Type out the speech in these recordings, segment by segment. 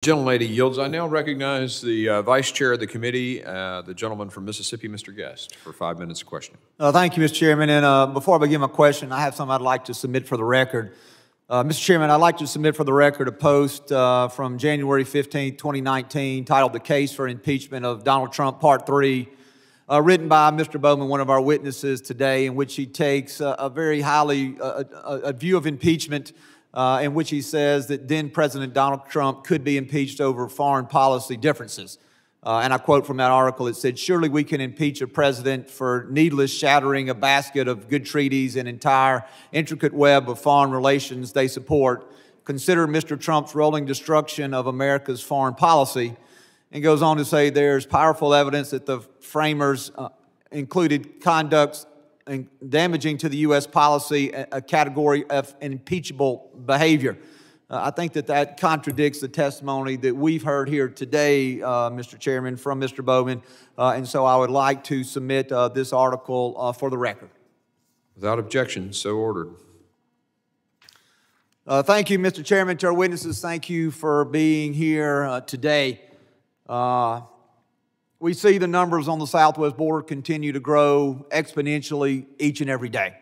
Gentlelady yields. I now recognize the Vice Chair of the committee, the gentleman from Mississippi, Mr. Guest, for 5 minutes of questioning. Thank you, Mr. Chairman. And before I begin my question, I have something I'd like to submit for the record. Mr. Chairman, I'd like to submit for the record a post from January 15, 2019, titled "The Case for Impeachment of Donald Trump, Part 3, written by Mr. Bowman, one of our witnesses today, in which he takes a very a view of impeachment in which he says that then President Donald Trump could be impeached over foreign policy differences. And I quote from that article, it said, "Surely we can impeach a president for needless shattering a basket of good treaties and entire intricate web of foreign relations they support. Consider Mr. Trump's rolling destruction of America's foreign policy." And goes on to say there's powerful evidence that the framers included conducts damaging to the U.S. policy, a category of impeachable behavior. I think that contradicts the testimony that we've heard here today, Mr. Chairman, from Mr. Bowman, and so I would like to submit this article for the record. Without objection, so ordered. Thank you, Mr. Chairman. To our witnesses, thank you for being here today. We see the numbers on the southwest border continue to grow exponentially each and every day.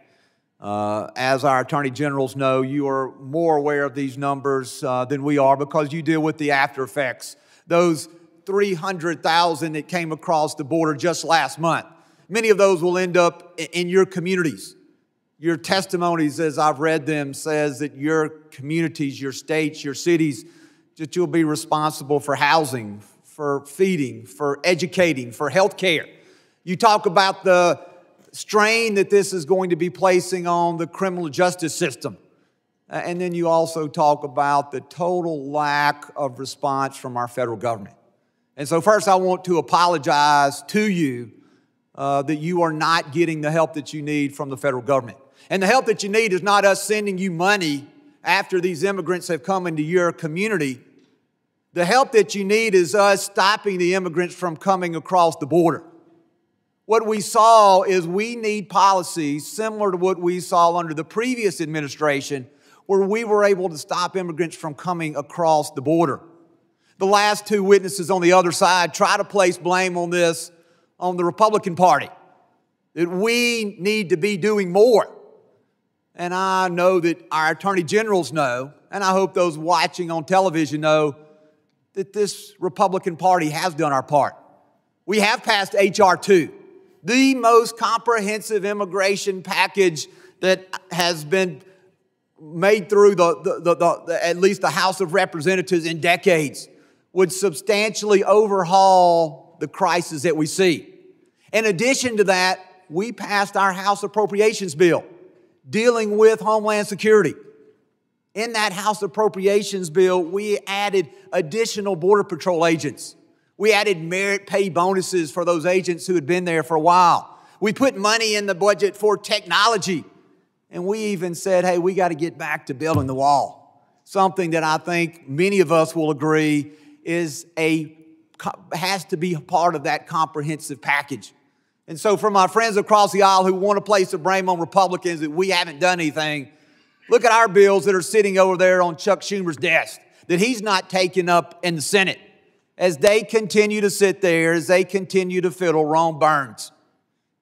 As our attorney generals know, you are more aware of these numbers than we are because you deal with the after effects. Those 300,000 that came across the border just last month, many of those will end up in your communities. Your testimonies, as I've read them, says that your communities, your states, your cities, that you'll be responsible for housing, for feeding, for educating, for health care. You talk about the strain that this is going to be placing on the criminal justice system. And then you also talk about the total lack of response from our federal government. And so first I want to apologize to you that you are not getting the help that you need from the federal government. And the help that you need is not us sending you money after these immigrants have come into your community. The help that you need is us stopping the immigrants from coming across the border. What we saw is we need policies similar to what we saw under the previous administration, where we were able to stop immigrants from coming across the border. The last two witnesses on the other side try to place blame on this on the Republican Party, that we need to be doing more. And I know that our attorney generals know, and I hope those watching on television know, that this Republican Party has done our part. We have passed H.R. 2, the most comprehensive immigration package that has been made through at least the House of Representatives in decades, would substantially overhaul the crisis that we see. In addition to that, we passed our House Appropriations Bill dealing with Homeland Security. In that House Appropriations Bill, we added additional Border Patrol agents. We added merit pay bonuses for those agents who had been there for a while. We put money in the budget for technology. And we even said, hey, we got to get back to building the wall. Something that I think many of us will agree has to be a part of that comprehensive package. And so for my friends across the aisle who want to place the blame on Republicans that we haven't done anything, look at our bills that are sitting over there on Chuck Schumer's desk that he's not taking up in the Senate. As they continue to sit there, as they continue to fiddle, Rome burns.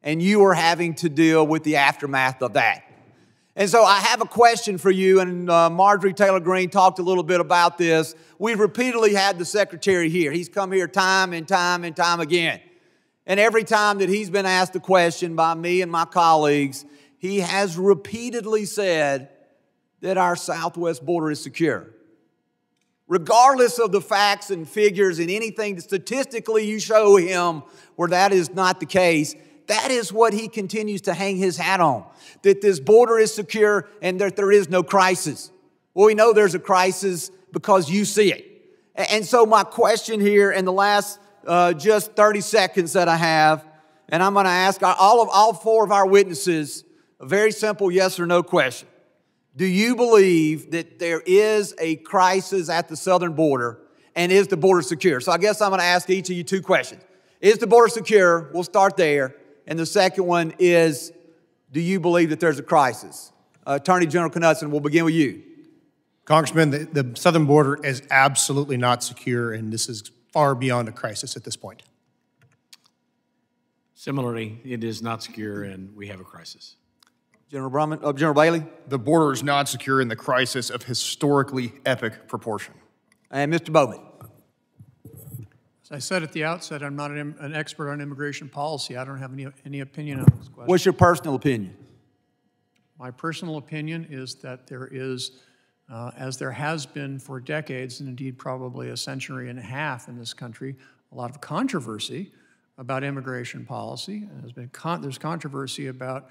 And you are having to deal with the aftermath of that. And so I have a question for you, and Marjorie Taylor Greene talked a little bit about this. We've repeatedly had the secretary here. He's come here time and time and time again. And every time that he's been asked a question by me and my colleagues, he has repeatedly said that our southwest border is secure. Regardless of the facts and figures and anything that statistically you show him where that is not the case, that is what he continues to hang his hat on, that this border is secure and that there is no crisis. Well, we know there's a crisis because you see it. And so my question here in the last just 30 seconds that I have, and I'm going to ask all four of our witnesses a very simple yes or no question. Do you believe that there is a crisis at the southern border, and is the border secure? So I guess I'm going to ask each of you two questions. Is the border secure? We'll start there. And the second one is, do you believe that there's a crisis? Attorney General Knudsen, we'll begin with you. Congressman, the southern border is absolutely not secure, and this is far beyond a crisis at this point. Similarly, it is not secure, and we have a crisis. General Bailey, The border is not secure in the crisis of historically epic proportion. and Mr. Bowman. As I said at the outset, I'm not an expert on immigration policy. I don't have any opinion on this question. What's your personal opinion? My personal opinion is that there is, as there has been for decades, and indeed probably a century and a half in this country, a lot of controversy about immigration policy. There's controversy about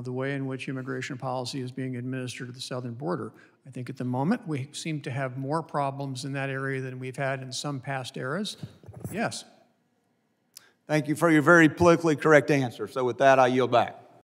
the way in which immigration policy is being administered at the southern border. I think at the moment we seem to have more problems in that area than we've had in some past eras. Yes. Thank you for your very politically correct answer. So with that, I yield back.